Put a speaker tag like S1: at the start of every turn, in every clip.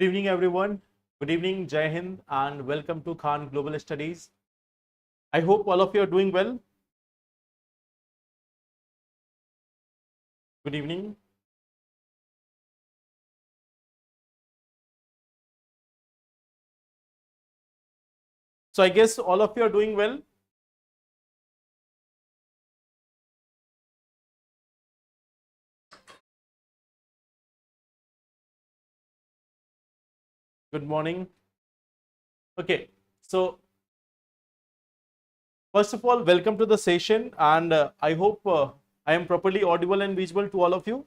S1: Good evening, everyone. Good evening, Jai Hind, and welcome to Khan Global Studies. I hope all of you are doing well. Good evening. So, I guess all of you are doing well. Good morning. Okay, so first of all, welcome to the session, and I hope I am properly audible and visible to all of you.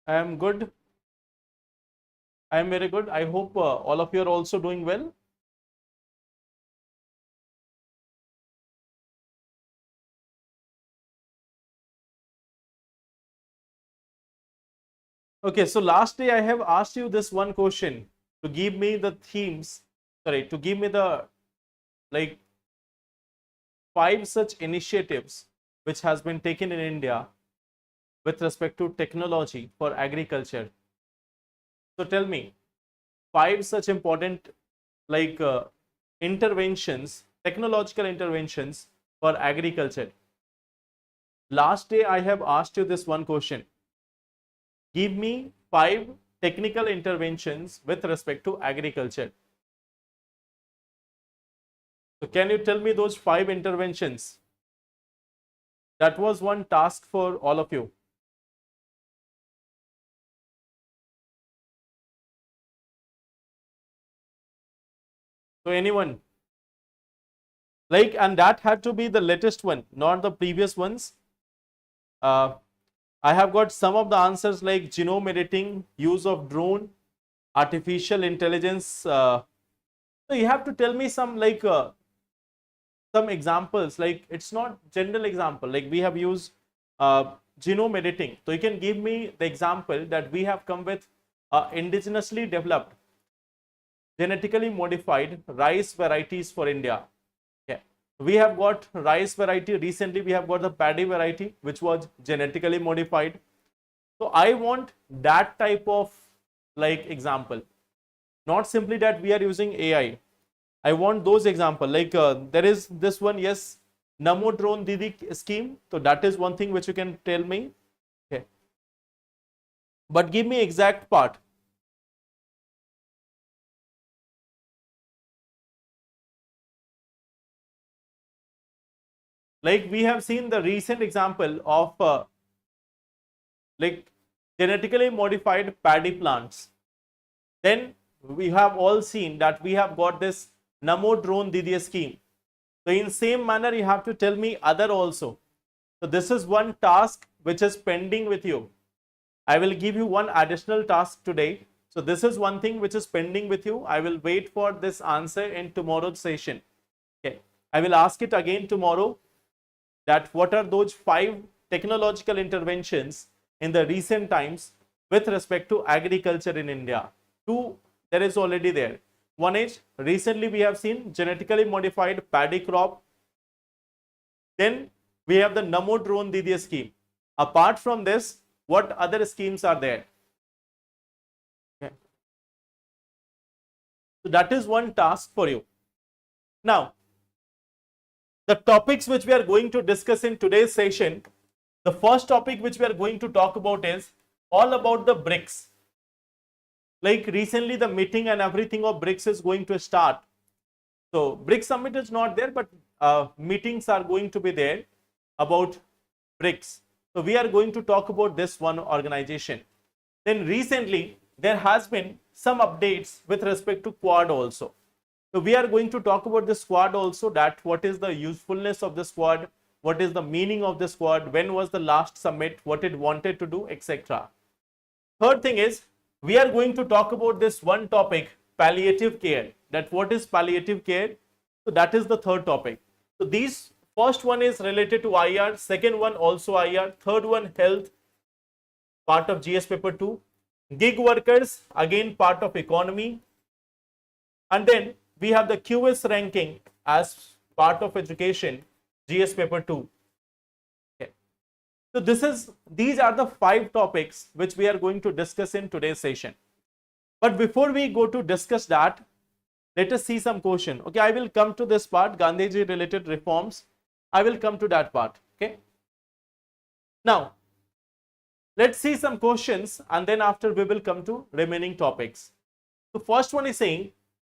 S1: I am good. I am very good. I hope all of you are also doing well. Okay, so last day I have asked you this one question to give me the themes, sorry, to give me the like 5 such initiatives which has been taken in India with respect to technology for agriculture. So tell me, 5 such important like interventions, technological interventions for agriculture. Last day I have asked you this one question. Give me 5 technical interventions with respect to agriculture. So can you tell me those 5 interventions? That was one task for all of you. So anyone? Like, and that had to be the latest one, not the previous ones. I have got some of the answers like genome editing, use of drone, artificial intelligence. So you have to tell me some like some examples. Like it's not general example. Like we have used genome editing. So you can give me the example that we have come with indigenously developed, genetically modified rice varieties for India. Yeah. We have got rice variety. Recently, we have got the paddy variety, which was genetically modified. So I want that type of like example, not simply that we are using AI. I want those example. Like there is this one, yes, Namo Drone Didi scheme. So that is one thing which you can tell me. Okay. But give me exact part. Like we have seen the recent example of like genetically modified paddy plants. Then we have all seen that we have got this Namo Drone Didi scheme. So in same manner, you have to tell me other also. So this is one task which is pending with you. I will give you one additional task today. So this is one thing which is pending with you. I will wait for this answer in tomorrow's session. Okay. I will ask it again tomorrow that what are those 5 technological interventions in the recent times with respect to agriculture in India. 2 there is already there. One is recently we have seen genetically modified paddy crop. Then we have the Namo Drone Didi scheme. Apart from this, what other schemes are there? Okay. So that is one task for you. Now, the topics which we are going to discuss in today's session, the first topic which we are going to talk about is all about the BRICS. Like recently the meeting and everything of BRICS is going to start. So BRICS summit is not there, but meetings are going to be there about BRICS. So we are going to talk about this one organization. Then recently there has been some updates with respect to Quad also. So we are going to talk about the Quad also, that what is the usefulness of the Quad, what is the meaning of the Quad, when was the last summit, what it wanted to do, etc. Third thing is we are going to talk about this one topic, palliative care. That what is palliative care? So that is the third topic. So these first one is related to IR, second one also IR, third one health, part of GS paper 2, gig workers again part of economy, and then we have the QS ranking as part of education, GS paper 2. Okay. So these are the 5 topics which we are going to discuss in today's session. But before we go to discuss that, let us see some question. Okay, I will come to this part, Gandhiji related reforms. I will come to that part. Okay. Now, let's see some questions and then after we will come to remaining topics. The first one is saying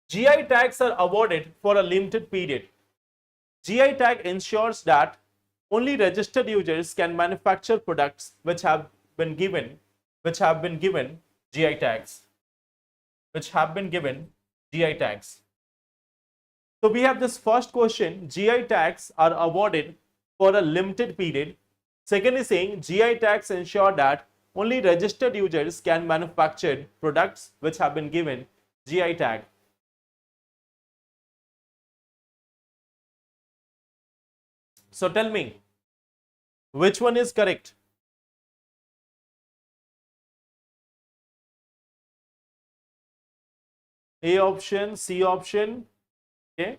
S1: GI tags are awarded for a limited period. GI tag ensures that only registered users can manufacture products which have been given GI tags. So we have this first question, GI tags are awarded for a limited period. Second is saying GI tags ensure that only registered users can manufacture products which have been given GI tag. So tell me, which one is correct? A option, C option, okay.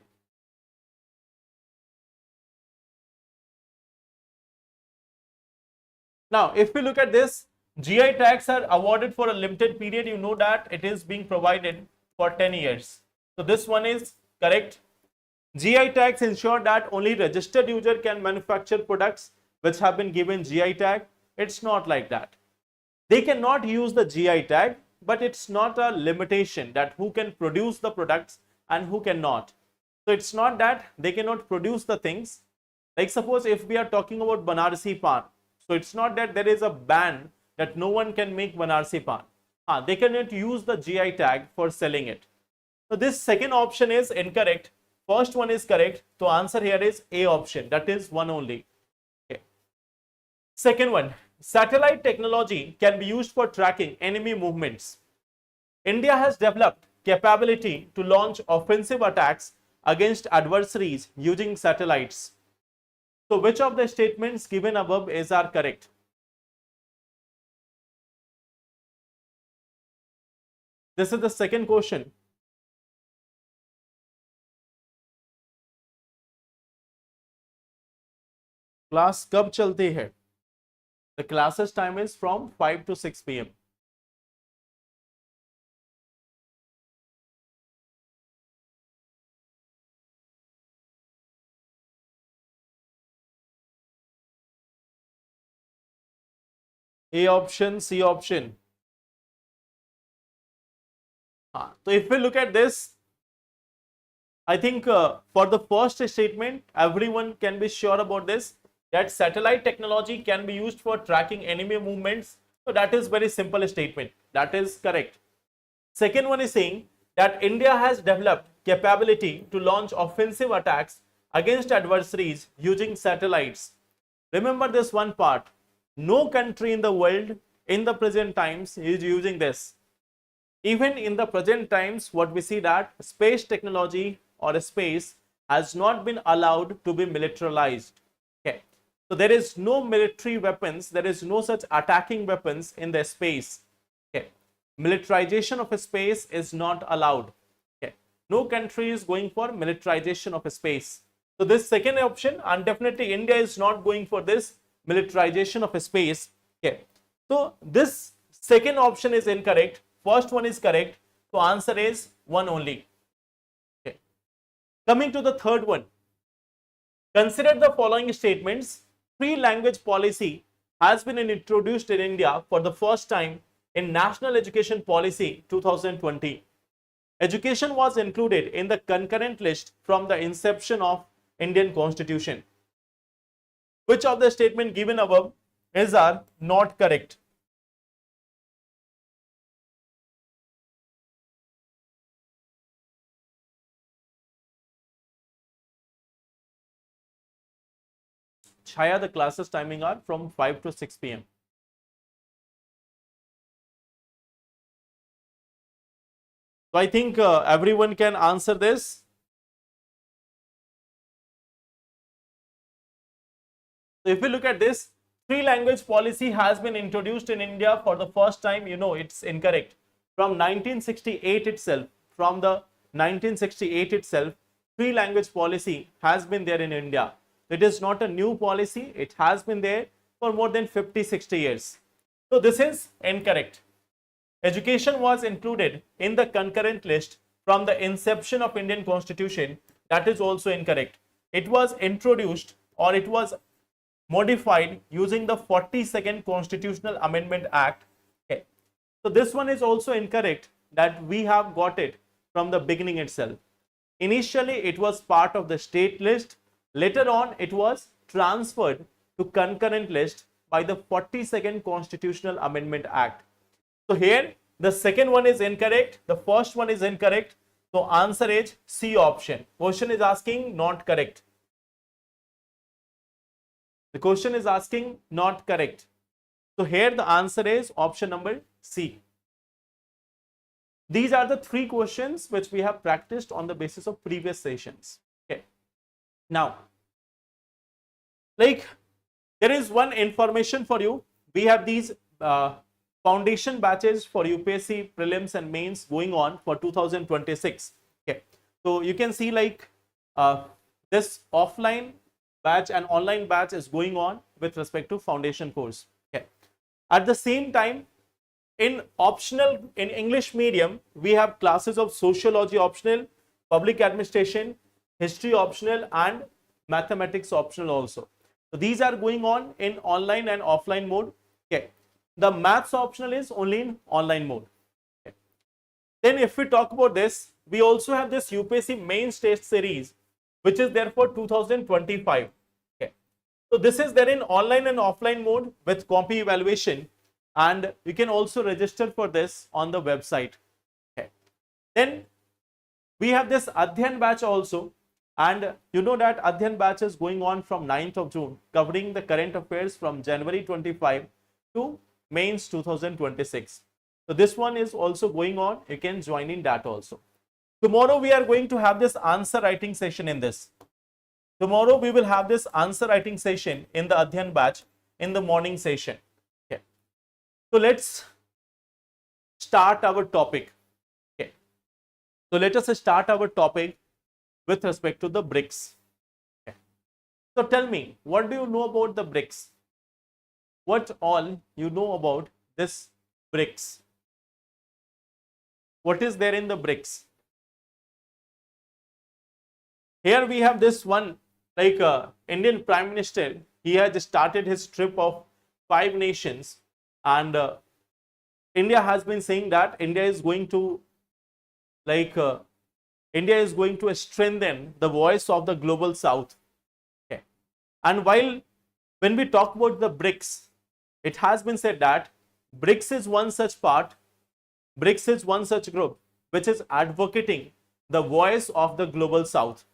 S1: Now, if we look at this, GI tags are awarded for a limited period. You know that it is being provided for 10 years. So this one is correct. GI tags ensure that only registered user can manufacture products which have been given GI tag. It's not like that. They cannot use the GI tag, but it's not a limitation that who can produce the products and who cannot. So it's not that they cannot produce the things. Like suppose if we are talking about Banarsi pan, so it's not that there is a ban that no one can make Banarsi pan. They cannot use the GI tag for selling it. So this second option is incorrect. First one is correct. So answer here is A option. That is one only. Okay. Second one, satellite technology can be used for tracking enemy movements. India has developed capability to launch offensive attacks against adversaries using satellites. So which of the statements given above are correct? This is the second question. Class कब चलती है? The classes time is from 5 to 6 p.m. A option, C option. So if we look at this, I think for the first statement, everyone can be sure about this, that satellite technology can be used for tracking enemy movements. So that is very simple statement. That is correct. Second one is saying that India has developed capability to launch offensive attacks against adversaries using satellites. Remember this one part. No country in the world in the present times is using this. Even in the present times, what we see that space technology or space has not been allowed to be militarized. Okay. So there is no military weapons, there is no such attacking weapons in the space. Okay. Militarization of a space is not allowed. Okay. No country is going for militarization of a space. So this second option, and definitely India is not going for this militarization of a space. Okay. So this second option is incorrect. First one is correct. So answer is one only. Okay. Coming to the third one. Consider the following statements. Free language policy has been introduced in India for the first time in National Education Policy 2020. Education was included in the concurrent list from the inception of Indian Constitution. Which of the statement given above are not correct? Chaya, the classes timing are from 5 to 6 p.m. So I think everyone can answer this. So if we look at this, free language policy has been introduced in India for the first time. You know, it's incorrect. From 1968 itself, from the 1968 itself, three language policy has been there in India. It is not a new policy. It has been there for more than 50-60 years. So this is incorrect. Education was included in the concurrent list from the inception of Indian Constitution. That is also incorrect. It was introduced or it was modified using the 42nd Constitutional Amendment Act. Okay. So this one is also incorrect, that we have got it from the beginning itself. Initially it was part of the state list. Later on it was transferred to concurrent list by the 42nd Constitutional Amendment Act. So here the second one is incorrect, the first one is incorrect. So answer is C option. Question is asking not correct. The question is asking not correct. So here the answer is option number C. These are the three questions which we have practiced on the basis of previous sessions. Okay. Now, like there is one information for you. We have these foundation batches for UPSC prelims and mains going on for 2026. Okay. So you can see like this offline batch and online batch is going on with respect to foundation course. Okay. At the same time, in optional, in English medium, we have classes of sociology optional, public administration, history optional, and mathematics optional also. So these are going on in online and offline mode. Okay. The maths optional is only in online mode. Okay. Then if we talk about this, we also have this UPSC mains test series, which is there for 2025. Okay. So this is there in online and offline mode with copy evaluation, and you can also register for this on the website. Okay. Then we have this Adhyan batch also, and you know that Adhyan batch is going on from 9th of June, covering the current affairs from January 25 to mains 2026. So this one is also going on. You can join in that also. Tomorrow we are going to have this answer writing session in this. Tomorrow we will have this answer writing session in the Adhyan batch in the morning session. Okay. So let's start our topic. Okay. So let us start our topic with respect to the BRICS. Okay. So tell me, what do you know about the BRICS? What all you know about this BRICS? What is there in the BRICS? Here we have this one, like Indian Prime Minister, he has started his trip of 5 nations, and India has been saying that India is going to strengthen the voice of the global South. Okay. And when we talk about the BRICS, it has been said that BRICS is one such part, BRICS is one such group which is advocating the voice of the global South.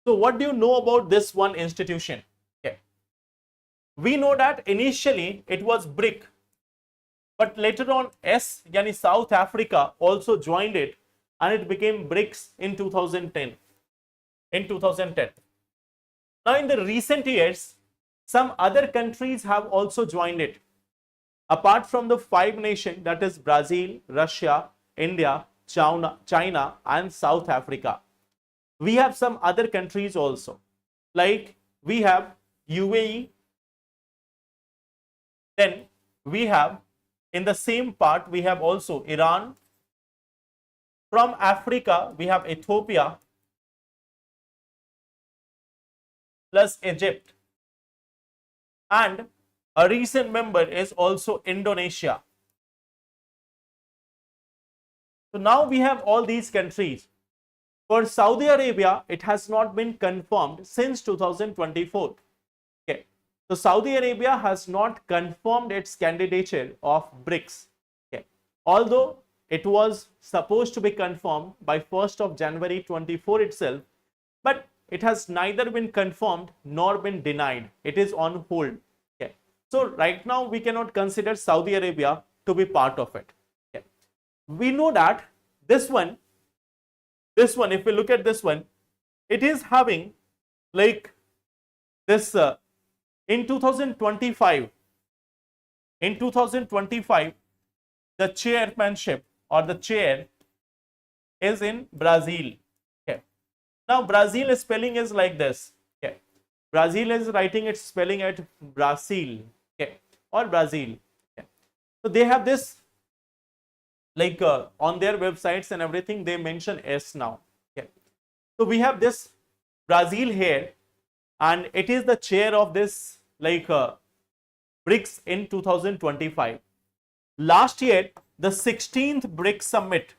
S1: So what do you know about this one institution? Okay. We know that initially it was BRIC, but later on S, yani South Africa, also joined it, and it became BRICS in 2010. Now in the recent years, some other countries have also joined it. Apart from the 5 nations, that is Brazil, Russia, India, China and South Africa, we have some other countries also, like we have UAE, then we have in the same part we have also Iran. From Africa we have Ethiopia plus Egypt, and a recent member is also Indonesia. So now we have all these countries. For Saudi Arabia, it has not been confirmed since 2024. Okay. So Saudi Arabia has not confirmed its candidature of BRICS. Okay. Although it was supposed to be confirmed by 1st of January 24 itself, but it has neither been confirmed nor been denied. It is on hold. Okay. So right now we cannot consider Saudi Arabia to be part of it. Okay. We know that this one, if we look at this one, it is having like this in 2025, the chairmanship or the chair is in Brazil. Okay. Now Brazil spelling is like this. Okay. Brazil is writing its spelling at Brazil. Okay. Or Brazil. Okay. So they have this like on their websites and everything they mention S now. Okay. So we have this Brazil here, and it is the chair of this like BRICS in 2025. Last year the 16th BRICS summit.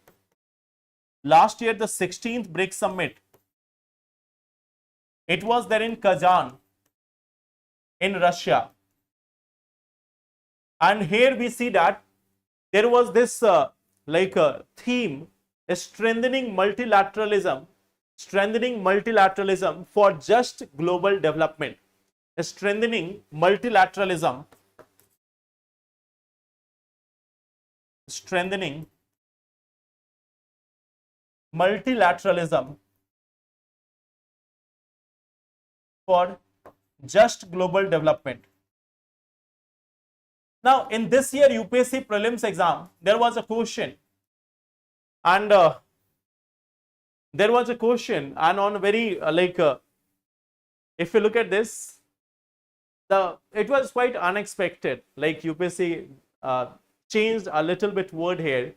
S1: Last year the 16th BRICS summit. It was there in Kazan in Russia. And here we see that there was this theme, strengthening multilateralism for just global development. Strengthening multilateralism for just global development. Now, in this year UPSC prelims exam, there was a question, and on very if you look at this, it was quite unexpected. Like UPSC changed a little bit word here,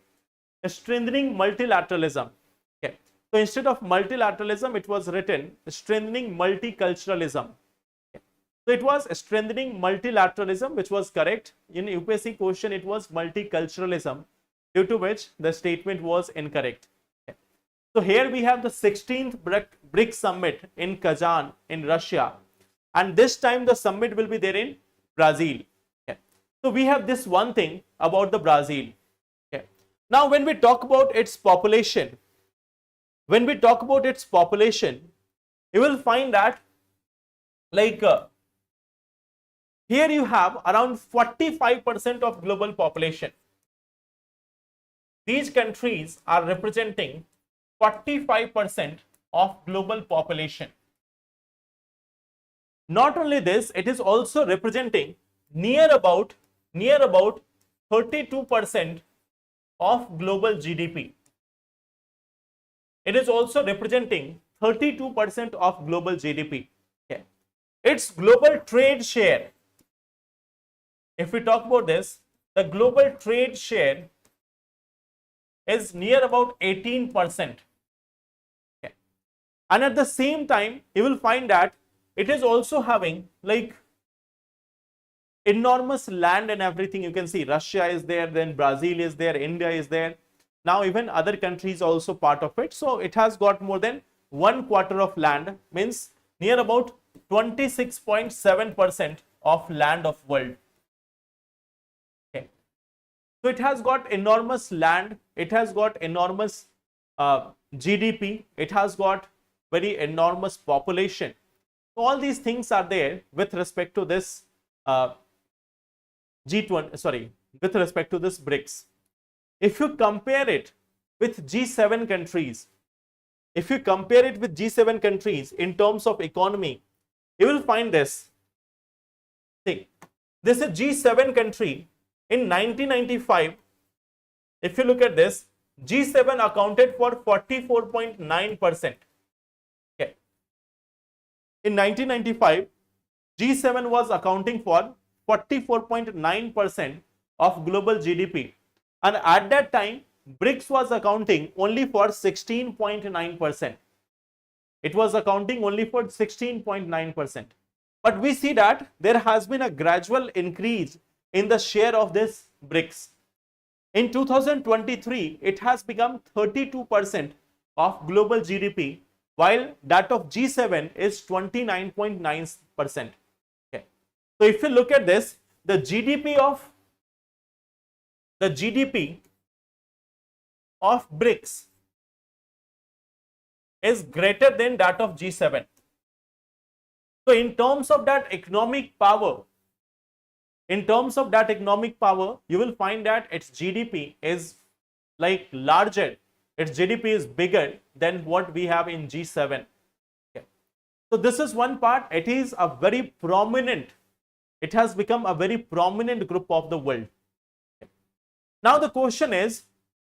S1: strengthening multilateralism. Okay. So instead of multilateralism, it was written strengthening multiculturalism. So it was strengthening multilateralism, which was correct. In UPSC question, it was multiculturalism, due to which the statement was incorrect. Okay. So here we have the 16th BRICS summit in Kazan in Russia, and this time the summit will be there in Brazil. Okay. So we have this one thing about the Brazil. Okay. Now when we talk about its population, you will find that here you have around 45% of global population. These countries are representing 45% of global population. Not only this, it is also representing near about 32% of global GDP. It is also representing 32% of global GDP. Okay. Its global trade share, if we talk about this, the global trade share is near about 18%. Okay. And at the same time, you will find that it is also having enormous land and everything. You can see Russia is there, then Brazil is there, India is there. Now even other countries also part of it. So it has got more than 1/4 of land, means near about 26.7% of land of world. So it has got enormous land, it has got enormous GDP, it has got very enormous population. So all these things are there with respect to this with respect to this BRICS. If you compare it with G7 countries, in terms of economy, you will find this. See, this is G7 country. In 1995, if you look at this, G7 accounted for 44.9%. Okay. In 1995, G7 was accounting for 44.9% of global GDP. And at that time, BRICS was accounting only for 16.9%. It was accounting only for 16.9%. But we see that there has been a gradual increase in the share of this BRICS. In 2023, it has become 32% of global GDP, while that of G7 is 29.9%. Okay. So if you look at this, the GDP of BRICS is greater than that of G7. So in terms of that economic power, you will find that its GDP is larger, its GDP is bigger than what we have in G7. Okay. So this is one part. It is a very prominent, it has become a very prominent group of the world. Okay. Now the question is,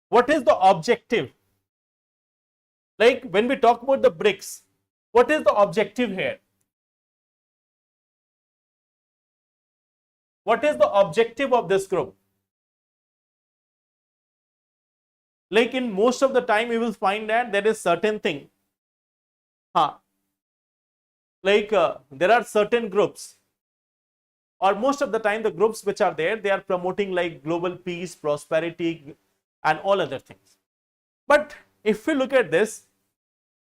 S1: what is the objective? Like when we talk about the BRICS, what is the objective here? What is the objective of this group? Like in most of the time you will find that there is certain thing. There are certain groups, or most of the time the groups which are there, they are promoting like global peace, prosperity and all other things. But if we look at this,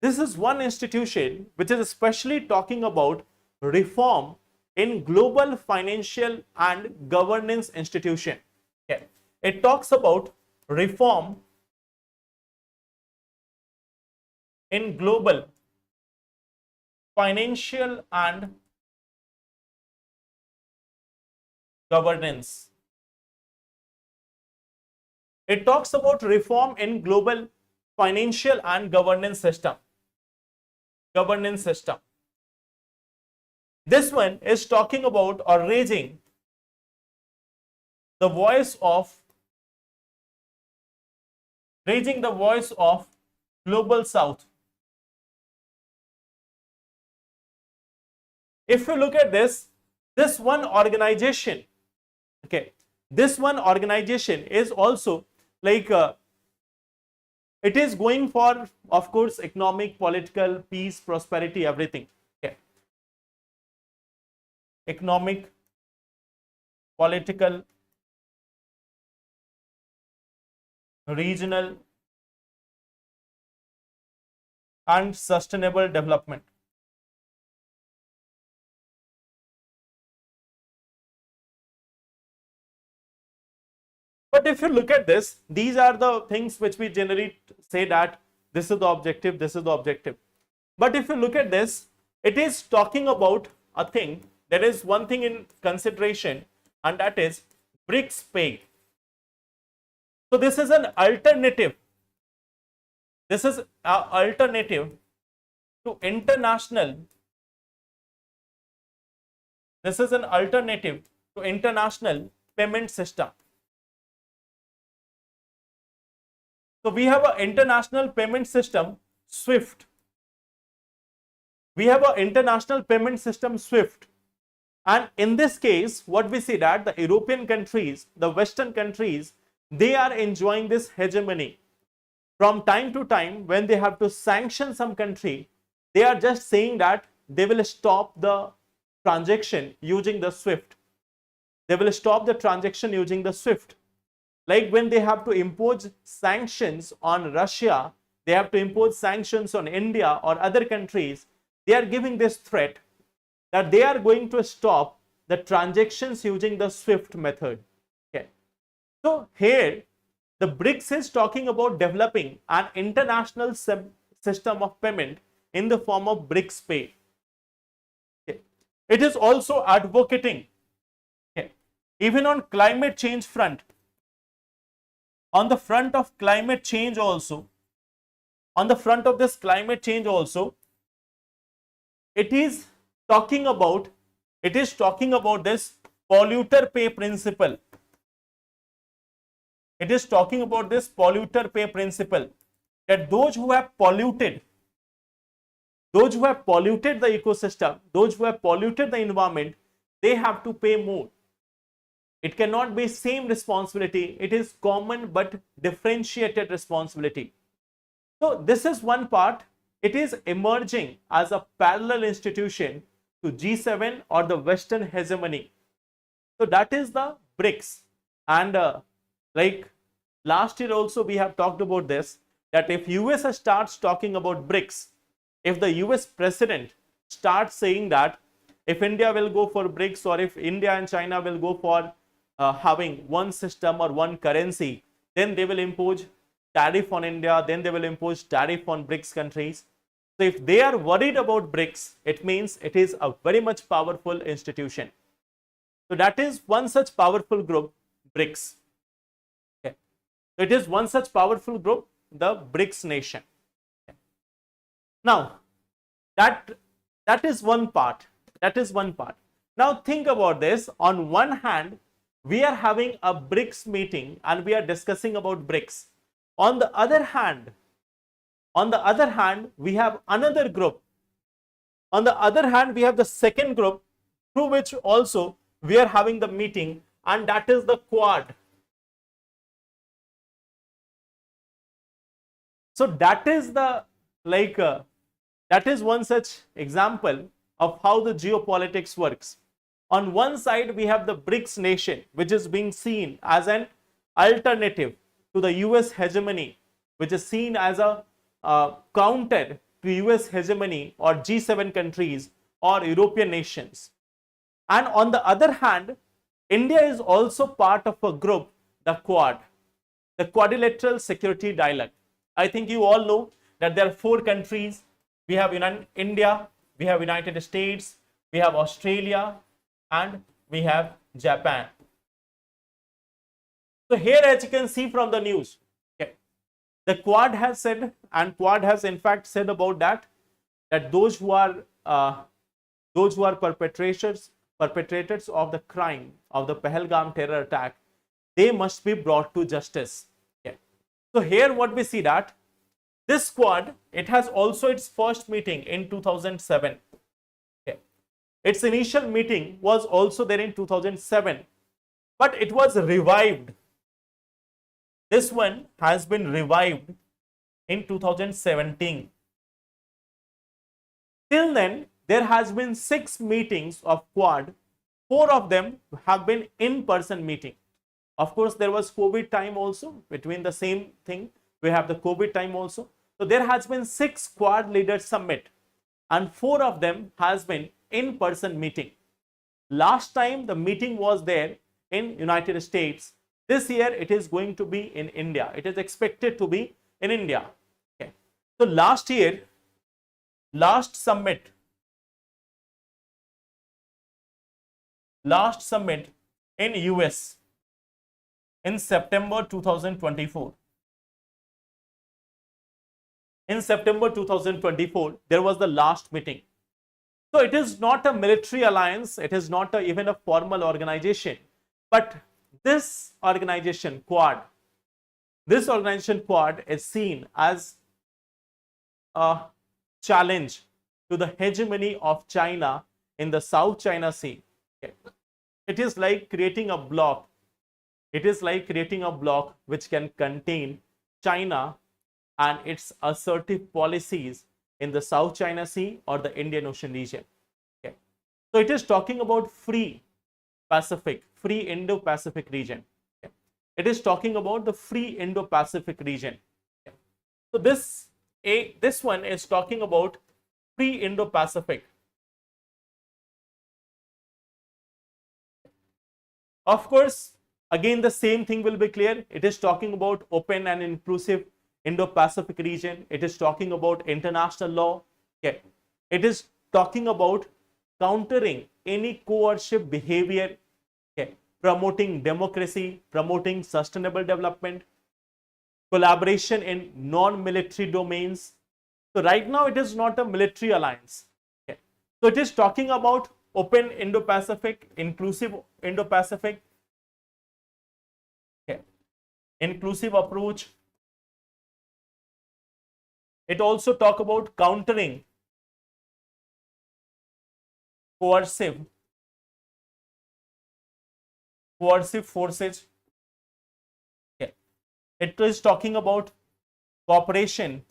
S1: this is one institution which is especially talking about reform in global financial and governance institution. Okay. It talks about reform in global financial and governance. It talks about reform in global financial and governance system. This one is talking about or raising the voice of global south. If you look at this one organization, okay, this one organization is also like it is going for, of course, economic, political, peace, prosperity, everything. Okay. Economic, political, regional and sustainable development. But if you look at this, these are the things which we generally say that this is the objective, this is the objective. But if you look at this, it is talking about a thing, there is one thing in consideration, and that is BRICS pay. So this is an alternative. This is an alternative to international. This is an alternative to international payment system. So we have an international payment system, SWIFT. We have an international payment system, SWIFT. And in this case, what we see that the European countries, the Western countries, they are enjoying this hegemony. From time to time, when they have to sanction some country, they are just saying that they will stop the transaction using the SWIFT. They will stop the transaction using the SWIFT. Like when they have to impose sanctions on Russia, they have to impose sanctions on India or other countries, they are giving this threat that they are going to stop the transactions using the SWIFT method. Okay. So here, the BRICS is talking about developing an international system of payment in the form of BRICS Pay. Okay. It is also advocating, okay, even on climate change front. On the front of climate change also, on the front of this climate change also, it is talking about this polluter pay principle. It is talking about this polluter pay principle, that those who have polluted the ecosystem, those who have polluted the environment, they have to pay more. It cannot be same responsibility. It is common but differentiated responsibility. So this is one part. It is emerging as a parallel institution to G7 or the Western hegemony. So that is the BRICS. And like last year also we have talked about this, that if US starts talking about BRICS, if the US president starts saying that if India will go for BRICS, or if India and China will go for having one system or one currency, then they will impose tariff on India, then they will impose tariff on BRICS countries. So if they are worried about BRICS, it means it is a very much powerful institution. So that is one such powerful group, BRICS. Okay. So it is one such powerful group, the BRICS nation. Okay. Now, that is one part. That is one part. Now think about this. On one hand, we are having a BRICS meeting and we are discussing about BRICS. On the other hand, On the other hand, we have another group. On the other hand, we have the second group through which also we are having the meeting, and that is the Quad. So that is the that is one such example of how the geopolitics works. On one side, we have the BRICS nation, which is being seen as an alternative to the US hegemony, which is seen as a counter to US hegemony or G7 countries or European nations. And on the other hand, India is also part of a group, the Quad, the Quadrilateral Security Dialogue. I think you all know that there are 4 countries. We have India, we have United States, we have Australia, and we have Japan. So here, as you can see from the news, the Quad has said, and Quad has in fact said about that those who are perpetrators of the crime of the Pahalgam terror attack, they must be brought to justice. So here what we see that this Quad, it has also its first meeting in 2007. Its initial meeting was also there in 2007, but it was revived. This one has been revived in 2017. Till then, there has been 6 meetings of Quad. 4 of them have been in-person meeting. Of course, there was COVID time also between the same thing. We have the COVID time also. So there has been 6 Quad leaders summit, and 4 of them has been in-person meeting. Last time the meeting was there in United States. This year it is going to be in India. It is expected to be in India. Okay. So last year, last summit in US in September 2024. In September 2024, there was the last meeting. So it is not a military alliance, it is not even a formal organization, but this organization Quad is seen as a challenge to the hegemony of China in the South China Sea. Okay. It is like creating a bloc. It is like creating a bloc which can contain China and its assertive policies in the South China Sea or the Indian Ocean region. Okay. So it is talking about free Pacific, free Indo-Pacific region. Okay. It is talking about the free Indo-Pacific region. Okay. So this one is talking about free Indo-Pacific. Of course, again the same thing will be clear. It is talking about open and inclusive Indo-Pacific region. It is talking about international law. Okay. It is talking about countering any coercive behavior, okay, promoting democracy, promoting sustainable development, collaboration in non-military domains. So right now it is not a military alliance. Okay. So it is talking about open Indo-Pacific, inclusive Indo-Pacific, okay, inclusive approach. It also talk about countering coercive forces. Okay. It is talking about cooperation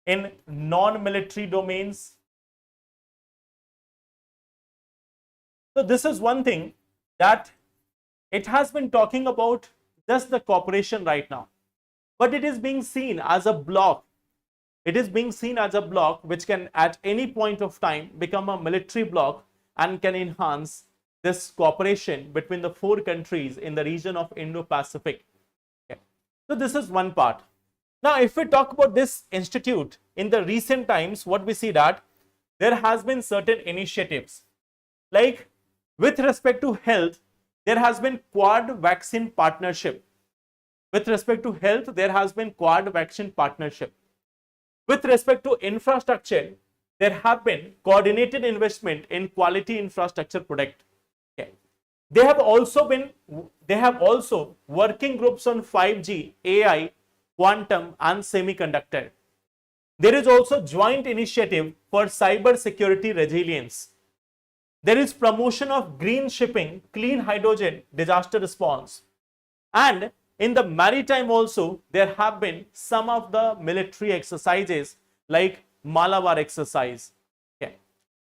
S1: in non-military domains. So this is one thing that it has been talking about just the cooperation right now, but it is being seen as a bloc. It is being seen as a bloc which can at any point of time become a military bloc and can enhance this cooperation between the 4 countries in the region of Indo-Pacific. Okay. So this is one part. Now, if we talk about this institute in the recent times, what we see that there has been certain initiatives, like with respect to health, there has been Quad vaccine partnership. With respect to health, there has been Quad vaccine partnership. With respect to infrastructure, there have been coordinated investment in quality infrastructure product. Okay. They have also working groups on 5G, AI, quantum and semiconductor. There is also joint initiative for cyber security resilience. There is promotion of green shipping, clean hydrogen, disaster response. And in the maritime also, there have been some of the military exercises like Malabar exercise. Okay.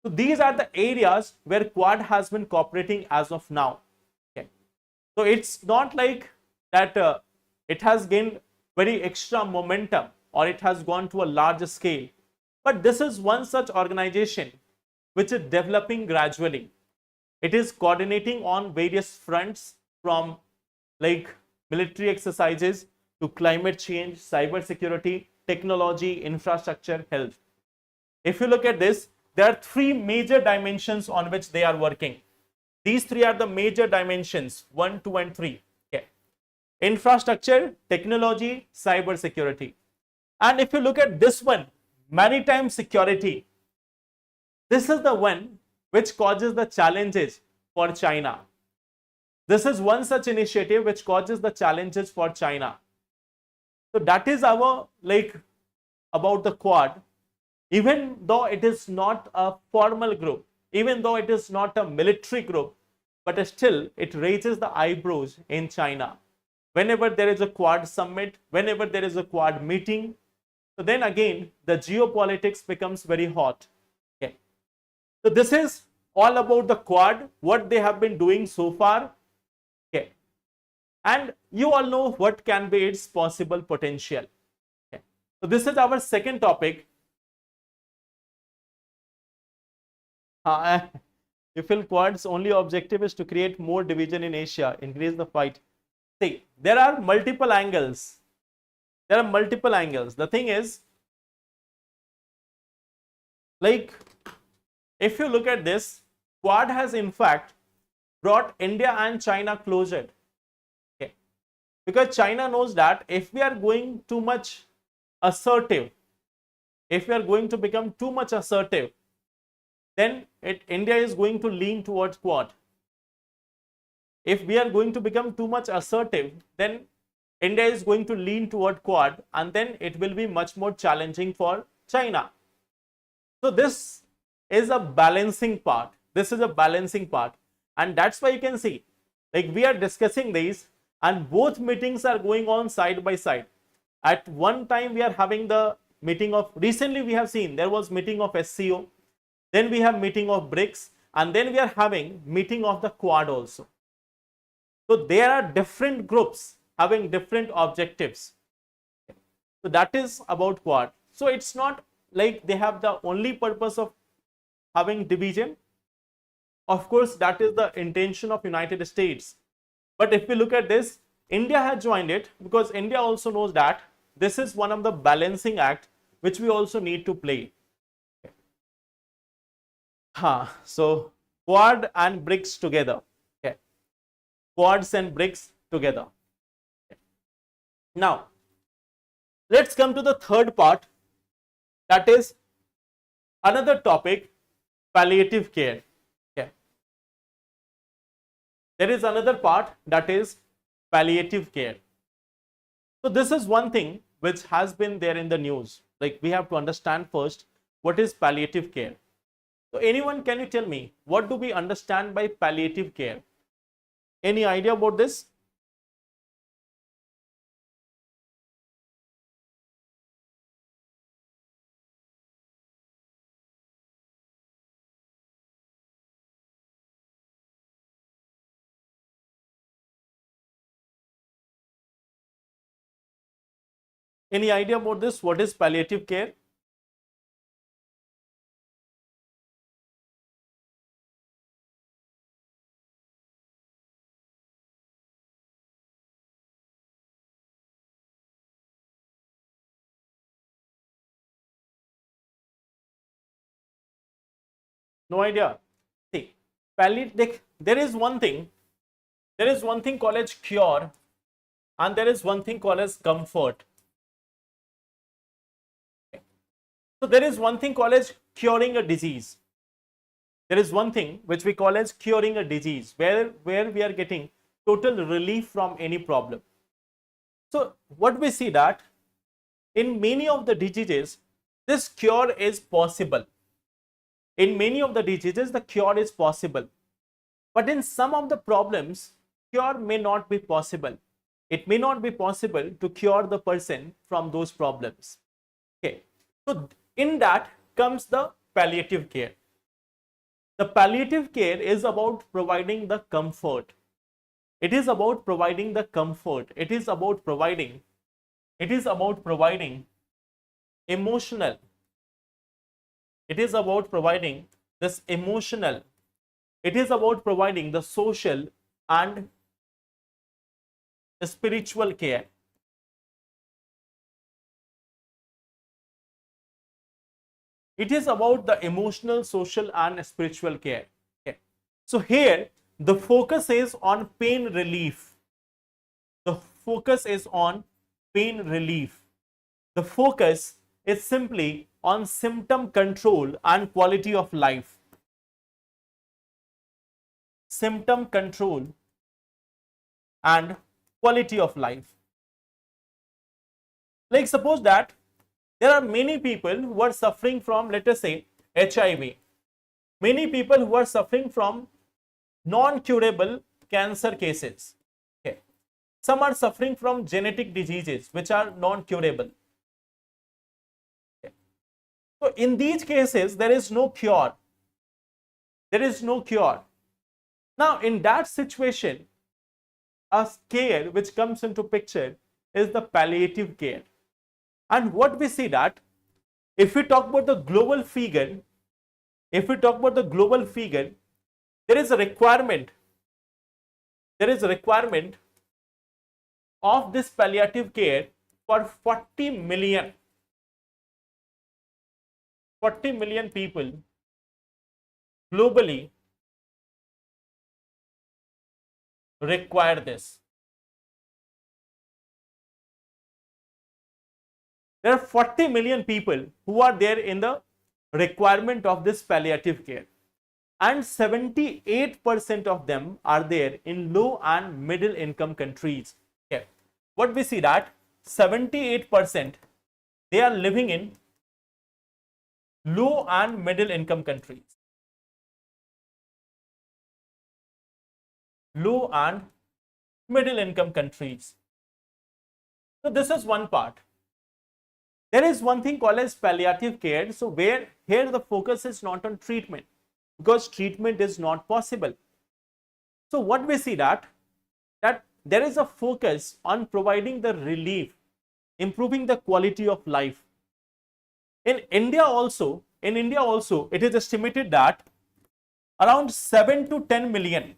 S1: So these are the areas where Quad has been cooperating as of now. Okay. So it's not like that it has gained very extra momentum or it has gone to a larger scale. But this is one such organization which is developing gradually. It is coordinating on various fronts from like military exercises to climate change, cyber security, technology, infrastructure, health. If you look at this, there are three major dimensions on which they are working. These three are the major dimensions, 1, 2 and 3. Okay. Infrastructure, technology, cyber security. And if you look at this one, maritime security, this is the one which causes the challenges for China. This is one such initiative which causes the challenges for China. So that is our about the Quad. Even though it is not a formal group, even though it is not a military group, but still it raises the eyebrows in China. Whenever there is a Quad summit, whenever there is a Quad meeting, so then again the geopolitics becomes very hot. Okay. So this is all about the Quad, what they have been doing so far. Okay. And you all know what can be its possible potential. Okay. So this is our second topic. You feel Quad's only objective is to create more division in Asia, increase the fight. See, there are multiple angles. There are multiple angles. The thing is, like, if you look at this, Quad has in fact brought India and China closer. Okay. Because China knows that if we are going too much assertive, if we are going to become too much assertive, then India is going to lean towards Quad. If we are going to become too much assertive, then India is going to lean toward Quad, and then it will be much more challenging for China. So this is a balancing part. This is a balancing part. And that's why you can see, like, we are discussing these and both meetings are going on side by side. At one time we are having the meeting of, recently we have seen there was meeting of SCO, then we have meeting of BRICS, and then we are having meeting of the Quad also. So there are different groups having different objectives. So that is about Quad. So it's not like they have the only purpose of having division. Of course, that is the intention of United States. But if we look at this, India has joined it because India also knows that this is one of the balancing act which we also need to play. So Quad and BRICS together. Okay. Quads and BRICS together. Okay. Now, let's come to the third part, that is another topic, palliative care. Okay. There is another part, that is palliative care. So this is one thing which has been there in the news. Like, we have to understand first what is palliative care. So anyone, can you tell me what do we understand by palliative care? Any idea about this? Any idea about this? What is palliative care? No idea. See, there is one thing called as cure, and there is one thing called as comfort. So there is one thing called as curing a disease. There is one thing which we call as curing a disease, where we are getting total relief from any problem. So what we see that in many of the diseases, this cure is possible. In many of the diseases, the cure is possible. But in some of the problems, cure may not be possible. It may not be possible to cure the person from those problems. Okay. So in that comes the palliative care. The palliative care is about providing the comfort. It is about providing the comfort. It is about providing emotional. It is about providing this emotional. It is about providing the social and spiritual care. It is about the emotional, social and spiritual care. Okay. So here the focus is on pain relief. The focus is on pain relief. The focus is simply on symptom control and quality of life. Symptom control and quality of life. Like suppose that there are many people who are suffering from, let us say, HIV. Many people who are suffering from non-curable cancer cases. Okay. Some are suffering from genetic diseases which are non-curable. Okay. So in these cases, there is no cure. There is no cure. Now, in that situation, a care which comes into picture is the palliative care. And what we see that if we talk about the global figure, there is a requirement of this palliative care for 40 million people globally require this. There are 40 million people who are there in the requirement of this palliative care, and 78% of them are there in low and middle income countries. Okay. What we see that 78% they are living in low and middle income countries. Low and middle income countries. So this is one part. There is one thing called as palliative care. So where here the focus is not on treatment, because treatment is not possible. So what we see that there is a focus on providing the relief, improving the quality of life. In India also, it is estimated that around 7 to 10 million.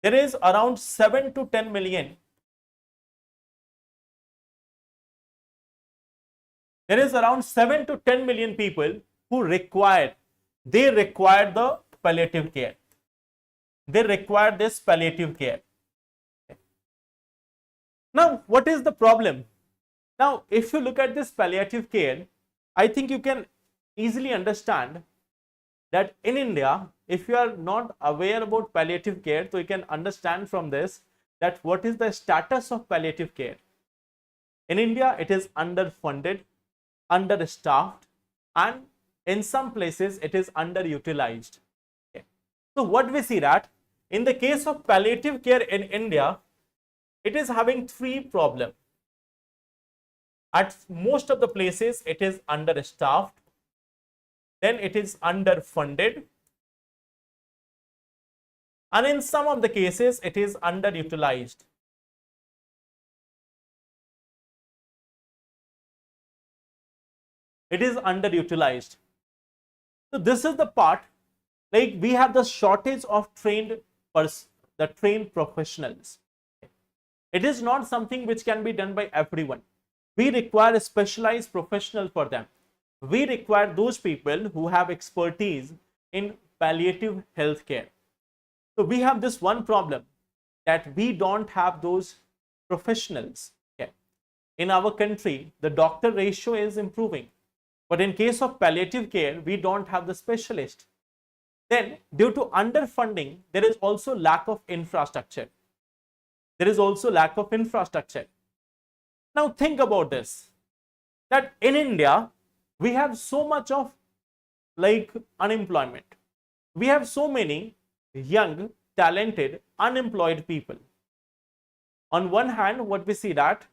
S1: There is around 7 to 10 million. There is around 7 to 10 million people who require the palliative care. They require this palliative care. Now, what is the problem? Now, if you look at this palliative care, I think you can easily understand that in India, if you are not aware about palliative care, so you can understand from this that what is the status of palliative care. In India, it is underfunded, understaffed, and in some places it is underutilized. Okay. So what we see that in the case of palliative care in India, it is having three problems. At most of the places it is understaffed, then it is underfunded, and in some of the cases it is underutilized. It is underutilized. So this is the part, like we have the shortage of trained professionals. It is not something which can be done by everyone. We require a specialized professional for them. We require those people who have expertise in palliative health care. So we have this one problem, that we don't have those professionals. Okay. In our country, the doctor ratio is improving. But in case of palliative care, we don't have the specialist. Then, due to underfunding, there is also lack of infrastructure. Now think about this, that in India, we have so much of like unemployment. We have so many young, talented, unemployed people. On one hand, what we see that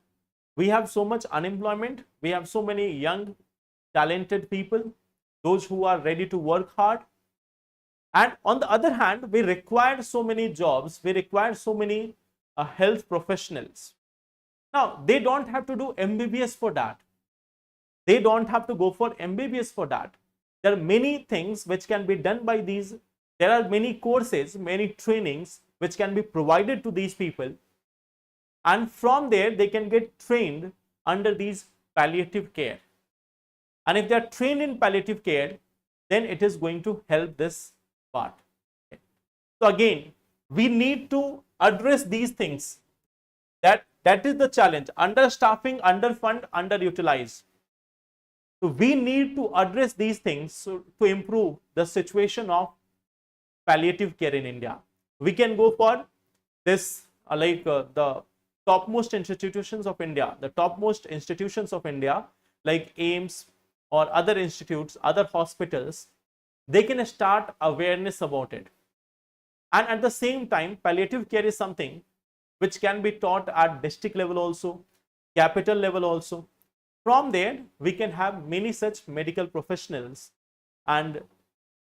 S1: we have so much unemployment, we have so many young, talented people, those who are ready to work hard. And on the other hand, we require so many jobs, we require so many health professionals. Now, they don't have to do MBBS for that. They don't have to go for MBBS for that. There are many things which can be done by these. There are many courses, many trainings which can be provided to these people. And from there, they can get trained under these palliative care. And if they are trained in palliative care, then it is going to help this part. Okay. So again, we need to address these things. That is the challenge. Understaffing, underfund, underutilized. So we need to address these things to improve the situation of palliative care in India. We can go for this the topmost institutions of India, like AIMS or other institutes, other hospitals, they can start awareness about it. And at the same time, palliative care is something which can be taught at district level also, capital level also. From there, we can have many such medical professionals, and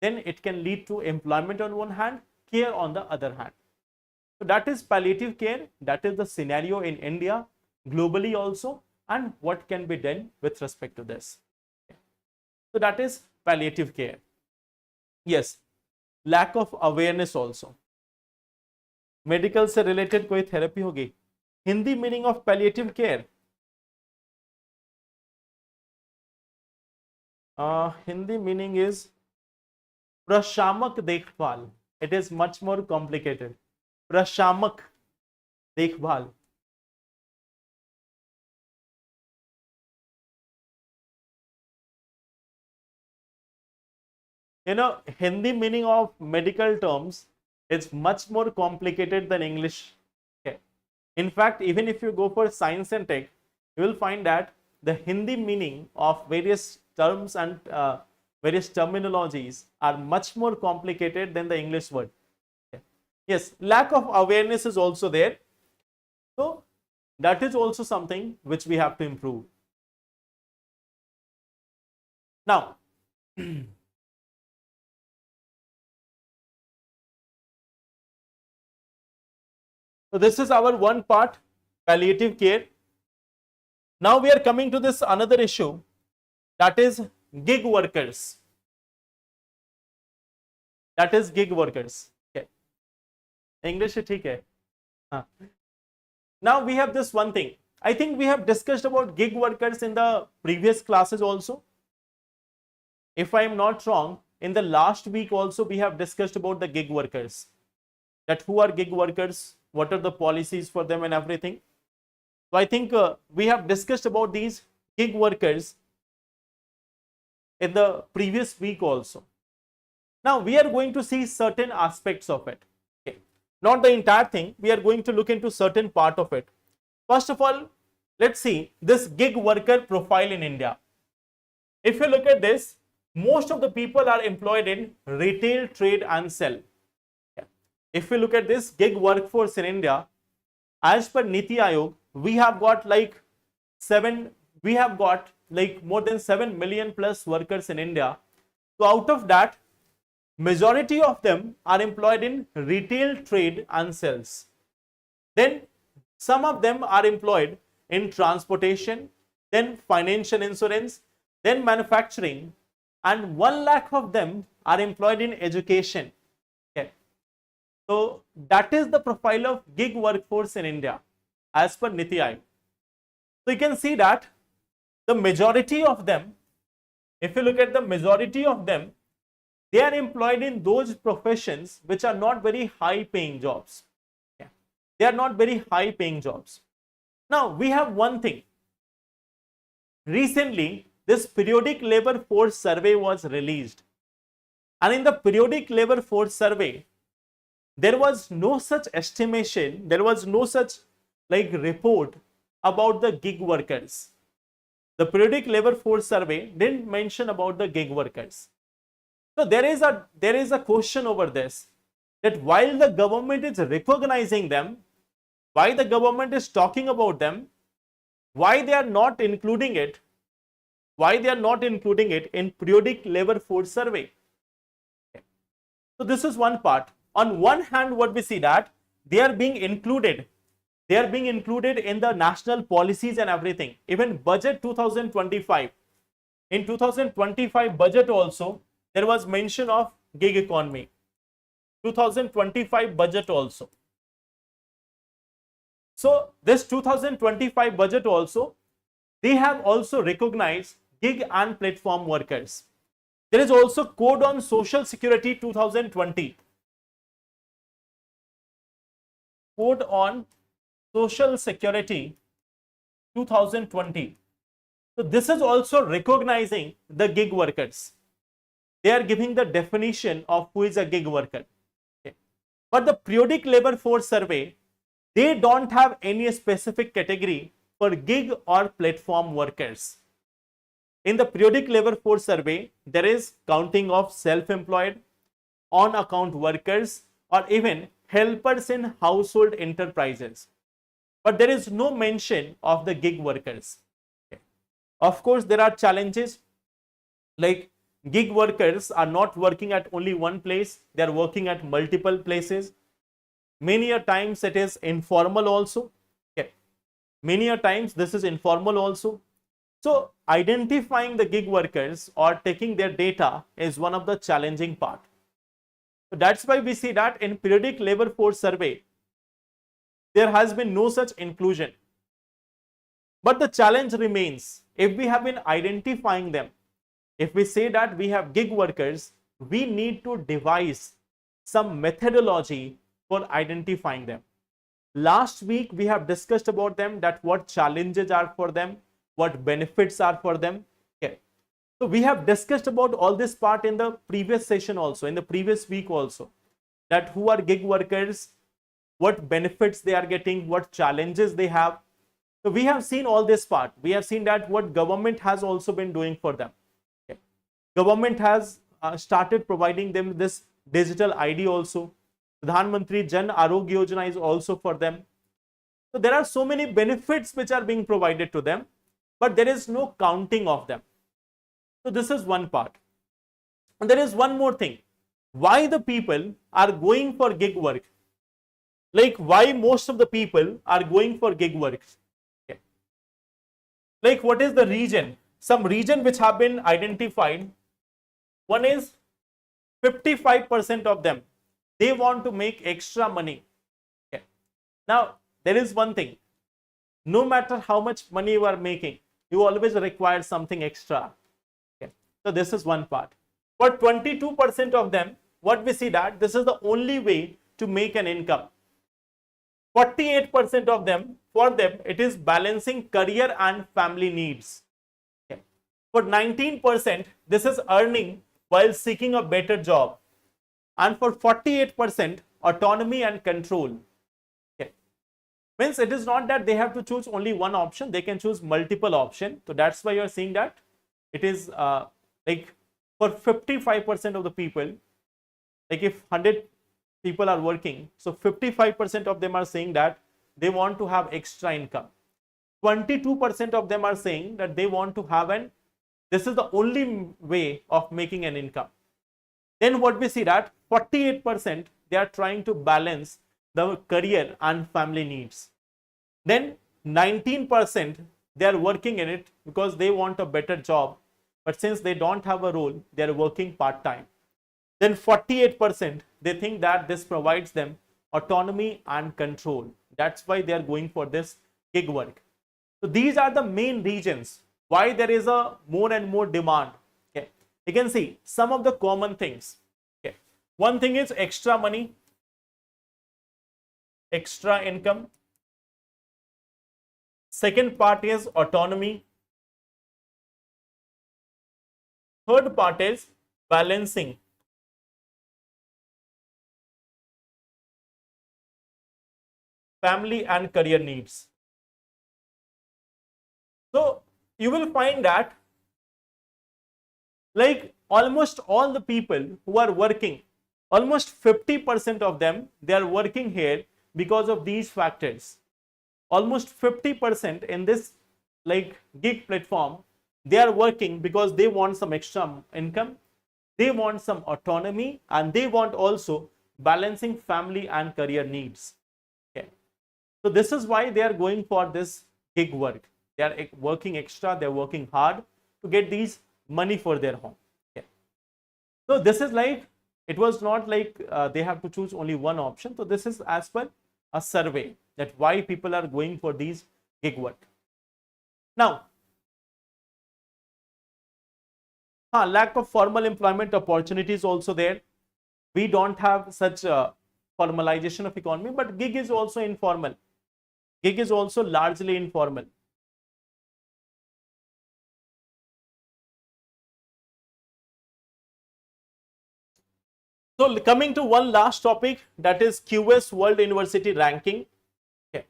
S1: then it can lead to employment on one hand, care on the other hand. So that is palliative care. That is the scenario in India, globally also, and what can be done with respect to this. So that is palliative care. Yes, lack of awareness also. Medical से related कोई therapy होगी? Hindi meaning of palliative care, Hindi meaning is प्रशामक देखभाल. It is much more complicated. प्रशामक देखभाल. You know, Hindi meaning of medical terms, it's much more complicated than English. Okay. In fact, even if you go for science and tech, you will find that the Hindi meaning of various terms and various terminologies are much more complicated than the English word. Okay. Yes, lack of awareness is also there. So that is also something which we have to improve. Now, so this is our one part, palliative care. Now we are coming to this another issue, that is gig workers. That is gig workers. Okay. English is ठीक है. Now we have this one thing. I think we have discussed about gig workers in the previous classes also. If I am not wrong, in the last week also we have discussed about the gig workers. That who are gig workers, what are the policies for them and everything. So I think we have discussed about these gig workers in the previous week also. Now we are going to see certain aspects of it. Okay. Not the entire thing, we are going to look into certain part of it. First of all, let's see this gig worker profile in India. If you look at this, most of the people are employed in retail, trade and sell. If we look at this gig workforce in India, as per Niti Aayog, we have got more than 7 million plus workers in India. So out of that, majority of them are employed in retail, trade and sales. Then some of them are employed in transportation, then financial insurance, then manufacturing, and 1 lakh of them are employed in education. Okay. So that is the profile of gig workforce in India as per Niti Aayog. So you can see that the majority of them, if you look at the majority of them, they are employed in those professions which are not very high paying jobs. Okay. They are not very high paying jobs. Now we have one thing. Recently, this periodic labor force survey was released. And in the periodic labor force survey, there was no such estimation, there was no such report about the gig workers. The periodic labor force survey didn't mention about the gig workers. So there is a question over this, that while the government is recognizing them, why the government is talking about them, why they are not including it, in periodic labor force survey. So this is one part. On one hand, what we see that they are being included in the national policies and everything. Even budget 2025, in 2025 budget also there was mention of gig economy. 2025 budget also. So this 2025 budget also, they have also recognized gig and platform workers. There is also Code on Social Security 2020. Code on Social Security 2020. So this is also recognizing the gig workers. They are giving the definition of who is a gig worker. Okay. But the periodic labor force survey, they don't have any specific category for gig or platform workers. In the periodic labor force survey, there is counting of self-employed, on-account workers, or even helpers in household enterprises. But there is no mention of the gig workers. Okay. Of course, there are challenges, like gig workers are not working at only one place, they are working at multiple places. Many a times it is informal also. Okay. Many a times this is informal also. So identifying the gig workers or taking their data is one of the challenging part. So that's why we see that in periodic labor force survey, there has been no such inclusion. But the challenge remains, if we have been identifying them, if we say that we have gig workers, we need to devise some methodology for identifying them. Last week we have discussed about them, that what challenges are for them, what benefits are for them. Okay. So we have discussed about all this part in the previous session also, in the previous week also, that who are gig workers, what benefits they are getting, what challenges they have. So we have seen all this part. We have seen that what government has also been doing for them. Okay. Government has started providing them this digital ID also. Pradhan Mantri Jan Arogya Yojana is also for them. So there are so many benefits which are being provided to them, but there is no counting of them. So this is one part. And there is one more thing. Why the people are going for gig work? Like why most of the people are going for gig work? Okay. Like what is the reason? Some reason which have been identified. One is 55% of them, they want to make extra money. Okay. Now there is one thing. No matter how much money you are making, you always require something extra. Okay. So this is one part. For 22% of them, what we see that this is the only way to make an income. 48% of them, for them, it is balancing career and family needs. Okay. For 19%, this is earning while seeking a better job. And for 48%, autonomy and control. Okay. Means it is not that they have to choose only one option, they can choose multiple options. So that's why you are seeing that it is like for 55% of the people, like if 100 people are working, so 55% of them are saying that they want to have extra income. 22% of them are saying that they want to have this is the only way of making an income. Then what we see that 48% they are trying to balance the career and family needs. Then 19% they are working in it because they want a better job, but since they don't have a role, they are working part-time. Then 48% they think that this provides them autonomy and control. That's why they are going for this gig work. So these are the main reasons why there is a more and more demand. Okay. You can see some of the common things. Okay. One thing is extra money, extra income. Second part is autonomy. Third part is balancing. Family and career needs. So you will find that like almost all the people who are working, almost 50% of them, they are working here because of these factors. Almost 50% in this like gig platform, they are working because they want some extra income, they want some autonomy, and they want also balancing family and career needs. Okay. So this is why they are going for this gig work. They are working extra, they are working hard to get these money for their home. Okay. So this is like, it was not like they have to choose only one option. So this is as per a survey that why people are going for these gig work. Now, lack of formal employment opportunities also there. We don't have such formalization of economy, but gig is also informal. Gig is also largely informal. So coming to one last topic, that is QS World University Ranking. Okay.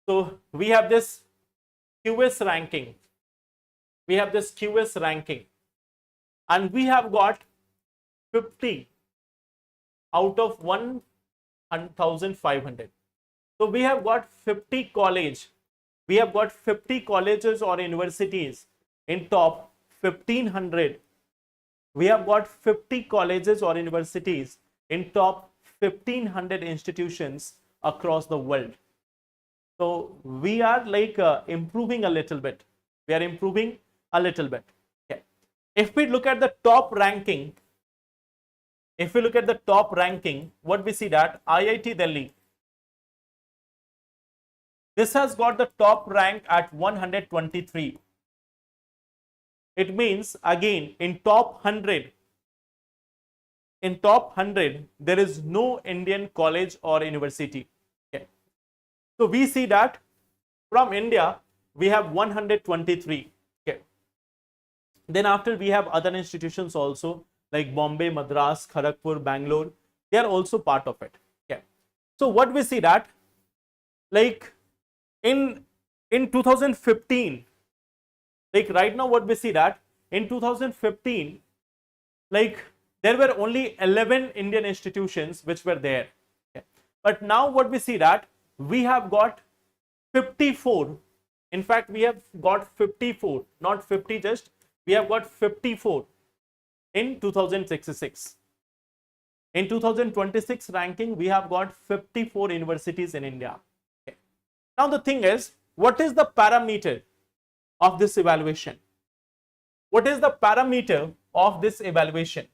S1: So we have this QS ranking. We have this QS ranking, and we have got 50 out of 1,500. So we have got 50 college. We have got 50 colleges or universities in top 1,500. We have got 50 colleges or universities in top 1,500 institutions across the world. So we are like improving a little bit. We are improving a little bit. Okay. If we look at the top ranking, what we see that IIT Delhi, this has got the top rank at 123. It means again in top 100, there is no Indian college or university. Okay. So we see that from India we have 123. Okay. Then after we have other institutions also like Bombay, Madras, Kharagpur, Bangalore. They are also part of it. Okay. So what we see that like in 2015, like right now what we see that in 2015, like there were only 11 Indian institutions which were there. Okay. But now what we see that we have got 54. In fact, we have got 54, not 50 just, we have got 54 in 2066. In 2026 ranking, we have got 54 universities in India. Okay. Now the thing is, what is the parameter of this evaluation? What is the parameter of this evaluation?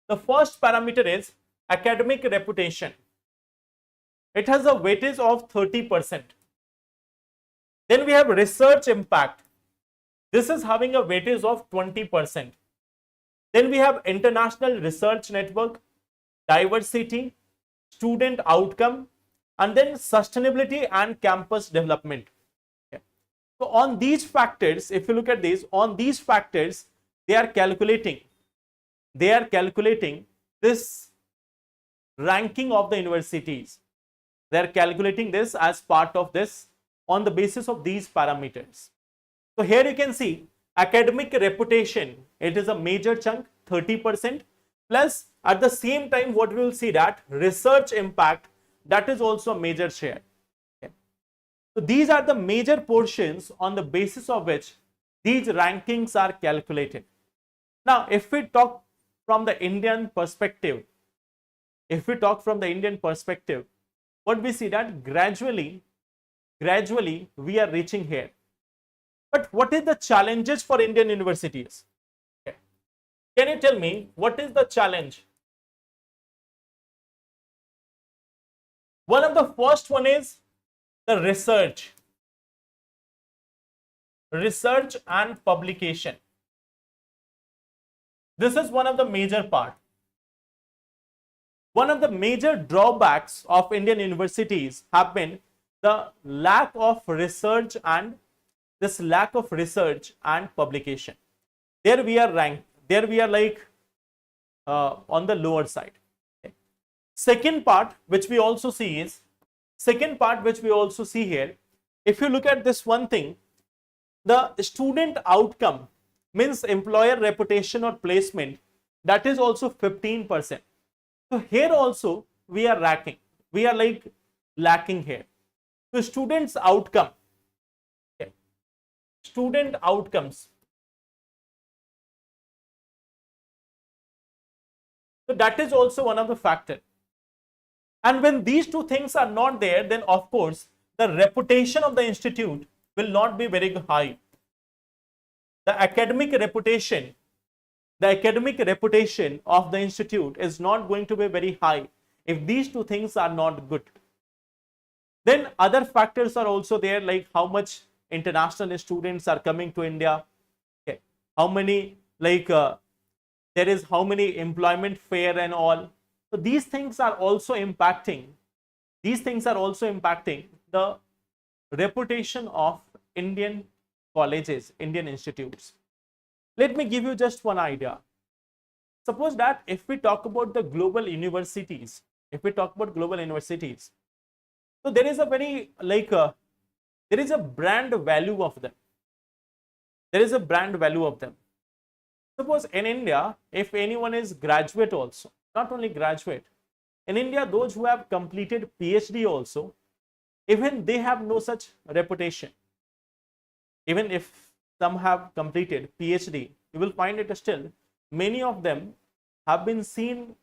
S1: The first parameter is academic reputation. It has a weightage of 30%. Then we have research impact. This is having a weightage of 20%. Then we have international research network, diversity, student outcome, and then sustainability and campus development. Okay. So on these factors, if you look at these, on these factors, they are calculating this ranking of the universities. They are calculating this as part of this on the basis of these parameters. So here you can see academic reputation, it is a major chunk, 30%, plus at the same time what we will see that research impact, that is also a major share. Okay. So these are the major portions on the basis of which these rankings are calculated. Now if we talk from the Indian perspective, what we see that gradually we are reaching here. But what is the challenges for Indian universities? Okay. Can you tell me what is the challenge? One of the first one is the research and publication. This is one of the major part. One of the major drawbacks of Indian universities have been the lack of research and publication. There we are ranked. There we are like on the lower side. Okay. Second part which we also see here, if you look at this one thing, the student outcome means employer reputation or placement, that is also 15%. So here also we are lacking. We are like lacking here. So students outcome, okay, student outcomes. So that is also one of the factor. And when these two things are not there, then of course the reputation of the institute will not be very high. The academic reputation, of the institute is not going to be very high if these two things are not good. Then other factors are also there, like how much international students are coming to India, okay, how many like there is how many employment fair and all. So these things are also impacting. These things are also impacting the reputation of Indian colleges, Indian institutes. Let me give you just one idea. Suppose that if we talk about the global universities, so there is a very like there is a brand value of them. Suppose in India, if anyone is graduate also, not only graduate, in India, those who have completed PhD also, even they have no such reputation. Even if some have completed PhD, you will find it still, many of them have been seen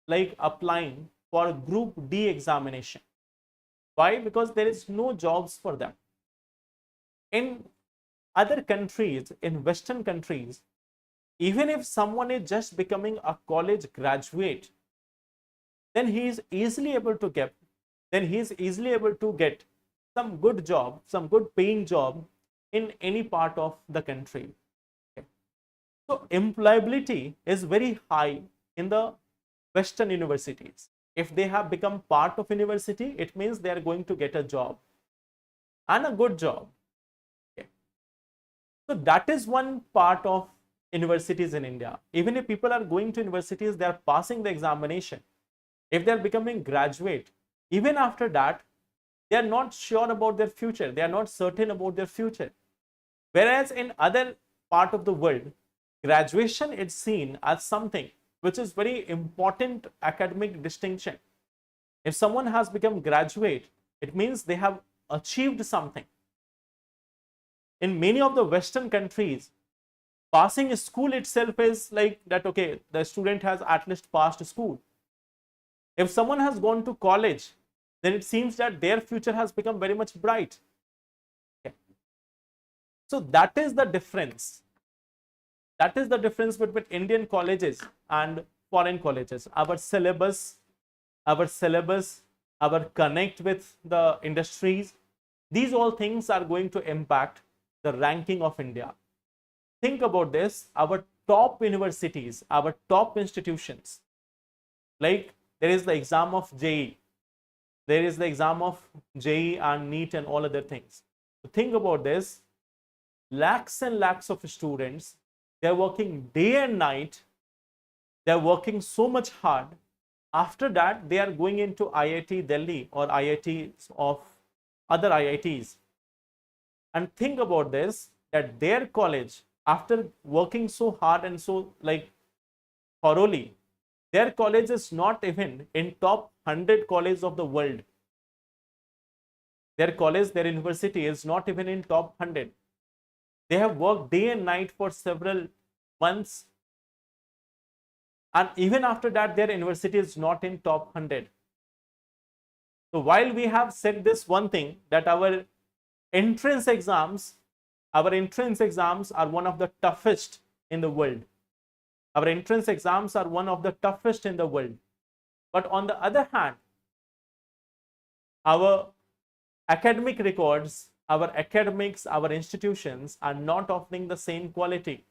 S1: like applying for Group D examination. Why? Because there is no jobs for them. In other countries, in Western countries, even if someone is just becoming a college graduate, then he is easily able to get some good job, some good paying job in any part of the country. Okay. So employability is very high in the Western universities. If they have become part of university, it means they are going to get a job and a good job. Okay. So that is one part of universities in India. Even if people are going to universities, they are passing the examination. If they are becoming graduate, even after that, they are not sure about their future. They are not certain about their future. Whereas in other part of the world, graduation is seen as something which is very important academic distinction. If someone has become graduate, it means they have achieved something. In many of the Western countries, passing school itself is like that, okay, the student has at least passed school. If someone has gone to college, then it seems that their future has become very much bright. Okay. So that is the difference. That is the difference between Indian colleges and foreign colleges. Our syllabus, our connect with the industries, these all things are going to impact the ranking of India. Think about this, our top universities, our top institutions, like there is the exam of JEE, there is the exam of JEE and NEET and all other things. So think about this, lakhs and lakhs of students, they are working day and night, they are working so much hard. After that, they are going into IIT Delhi or IITs of other IITs. And think about this, that their college, after working so hard and so like thoroughly, their college is not even in top 100 colleges of the world. Their college, their university is not even in top 100. They have worked day and night for several months, and even after that their university is not in top 100. So while we have said this one thing, that our entrance exams are one of the toughest in the world. Our entrance exams are one of the toughest in the world. But on the other hand, our academic records, our academics, our institutions are not offering the same quality.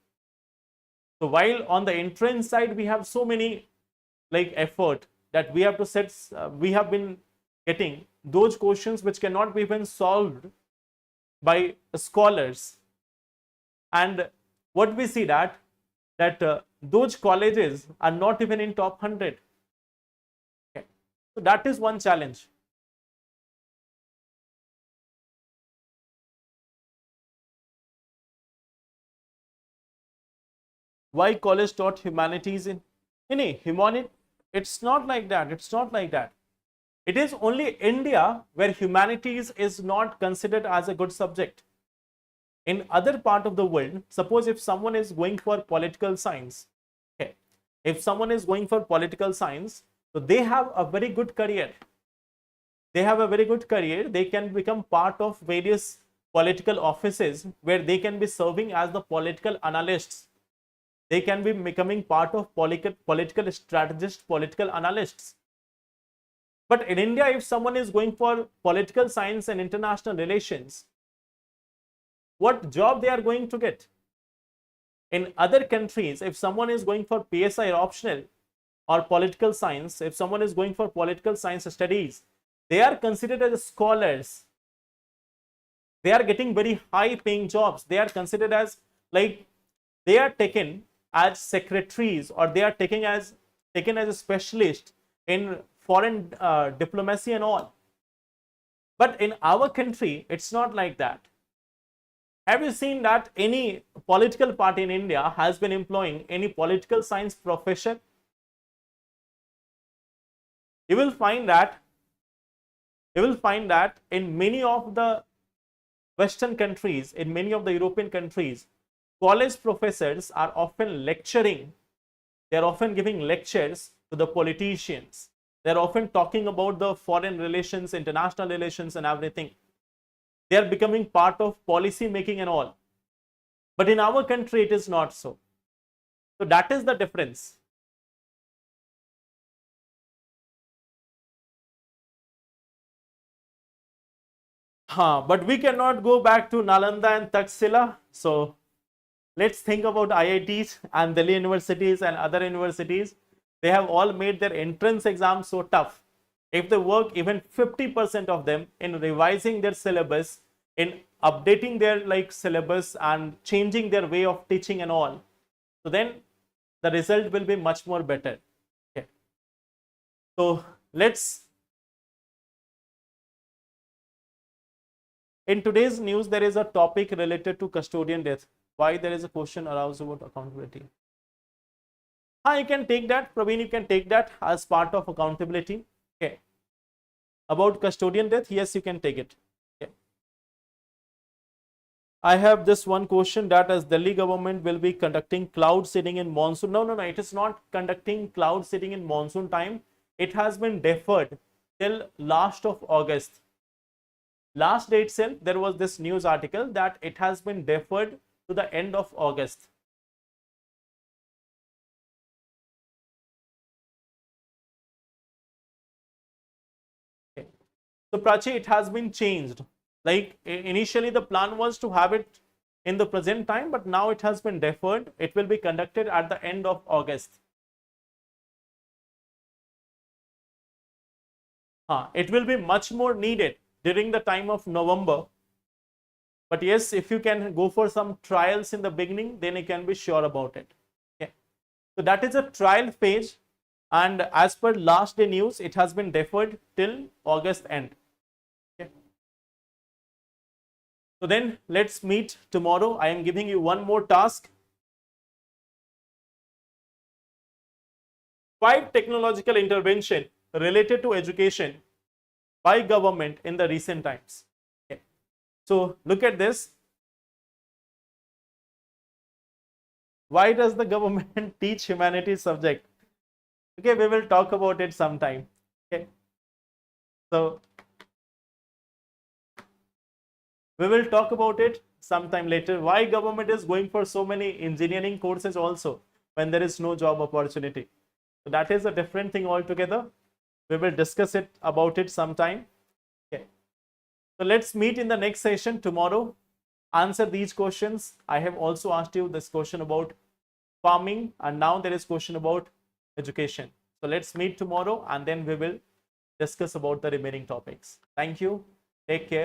S1: So while on the entrance side we have so many like effort that we have to set, we have been getting those questions which cannot be even solved by scholars, and what we see that those colleges are not even in top 100. Okay. So that is one challenge. why college taught humanities in a humanity? It's not like that. It's not like that. It is only India where humanities is not considered as a good subject. In other part of the world, suppose if someone is going for political science, okay, if someone is going for political science, so they have a very good career. They have a very good career. They can become part of various political offices where they can be serving as the political analysts. They can be becoming part of political strategists, political analysts. But in India, if someone is going for political science and international relations, what job they are going to get? In other countries, if someone is going for PSI optional or political science, if someone is going for political science studies, they are considered as scholars. They are getting very high paying jobs. They are considered as, like, they are taken as secretaries, or they are taken as a specialist in foreign diplomacy and all. But in our country, it's not like that. Have you seen that any political party in India has been employing any political science professor? You will find that in many of the Western countries, in many of the European countries, college professors are often lecturing. They are often giving lectures to the politicians. They are often talking about the foreign relations, international relations and everything. They are becoming part of policy making and all. But in our country, it is not so. So that is the difference. But we cannot go back to Nalanda and Taxila. So let's think about IITs and Delhi universities and other universities. They have all made their entrance exams so tough. If they work even 50% of them in revising their syllabus, in updating their syllabus and changing their way of teaching and all, so then the result will be much more better. Okay. So in today's news, there is a topic related to custodian death. Why there is a question aroused about accountability? You can take that, Praveen, you can take that as part of accountability. Okay. About custodian death, yes, you can take it. Okay. I have this one question, that as Delhi government will be conducting cloud seeding in monsoon. No, it is not conducting cloud seeding in monsoon time. It has been deferred till last of August. Last day itself, there was this news article that it has been deferred to the end of August. Okay. So Prachi, it has been changed. Like initially the plan was to have it in the present time, but now it has been deferred. It will be conducted at the end of August. It will be much more needed during the time of November. But yes, if you can go for some trials in the beginning, then you can be sure about it. Okay. So that is a trial phase, and as per last day news, it has been deferred till August end. Okay. So then let's meet tomorrow. I am giving you one more task. 5 technological intervention related to education by government in the recent times. Okay. So look at this. Why does the government teach humanities subject? Okay, we will talk about it sometime. Okay. So we will talk about it sometime later. Why government is going for so many engineering courses also when there is no job opportunity? So that is a different thing altogether. We will discuss about it sometime. Okay. So let's meet in the next session tomorrow. Answer these questions. I have also asked you this question about farming, and now there is question about education. So let's meet tomorrow, and then we will discuss about the remaining topics. Thank you. Take care.